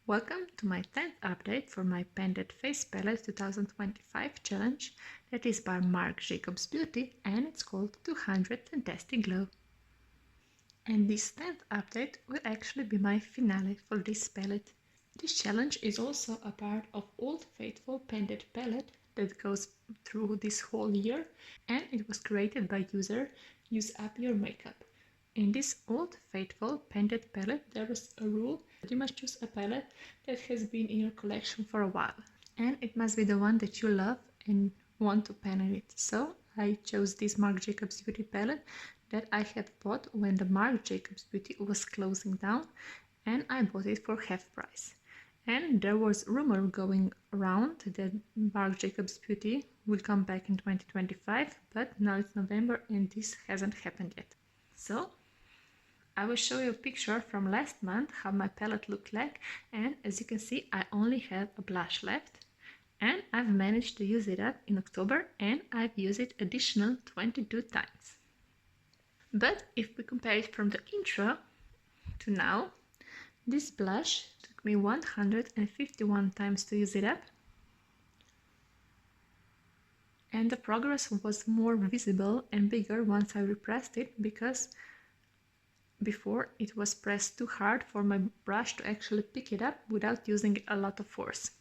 Welcome to my 10th update for my Painted Face Palette 2025 challenge that is by Marc Jacobs Beauty and it's called 200 Fantastic Glow. And this 10th update will actually be my finale for this palette. This challenge is also a part of Old Faithful Painted Palette that goes through this whole year, and it was created by user Use Up Your Makeup. In this Old Faithful Painted Palette, there is a rule that you must choose a palette that has been in your collection for a while. And it must be the one that you love and want to paint it. So I chose this Marc Jacobs Beauty palette that I had bought when the Marc Jacobs Beauty was closing down, and I bought it for half price. And there was rumor going around that Marc Jacobs Beauty will come back in 2025, but now it's November and this hasn't happened yet. So I will show you a picture from last month how my palette looked like, and as you can see I only have a blush left, and I've managed to use it up in October and I've used it additional 22 times. But if we compare it from the intro to now, this blush took me 151 times to use it up, and the progress was more visible and bigger once I repressed it, because before it was pressed too hard for my brush to actually pick it up without using a lot of force.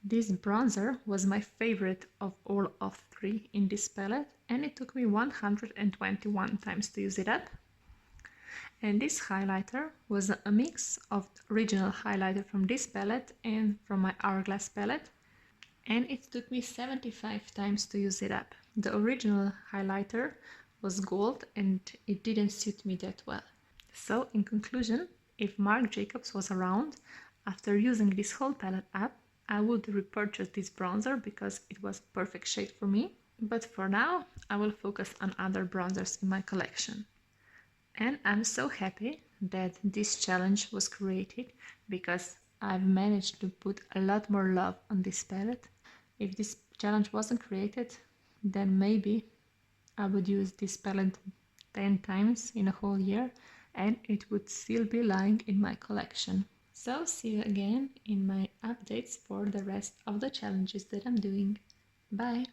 This bronzer was my favorite of all of three in this palette, and it took me 121 times to use it up. And this highlighter was a mix of the original highlighter from this palette and from my Hourglass palette, and it took me 75 times to use it up. The original highlighter was gold and it didn't suit me that well. So in conclusion, if Marc Jacobs was around, after using this whole palette up, I would repurchase this bronzer because it was a perfect shade for me. But for now, I will focus on other bronzers in my collection. And I'm so happy that this challenge was created because I've managed to put a lot more love on this palette. If this challenge wasn't created, then maybe I would use this palette 10 times in a whole year and it would still be lying in my collection. So see you again in my updates for the rest of the challenges that I'm doing. Bye!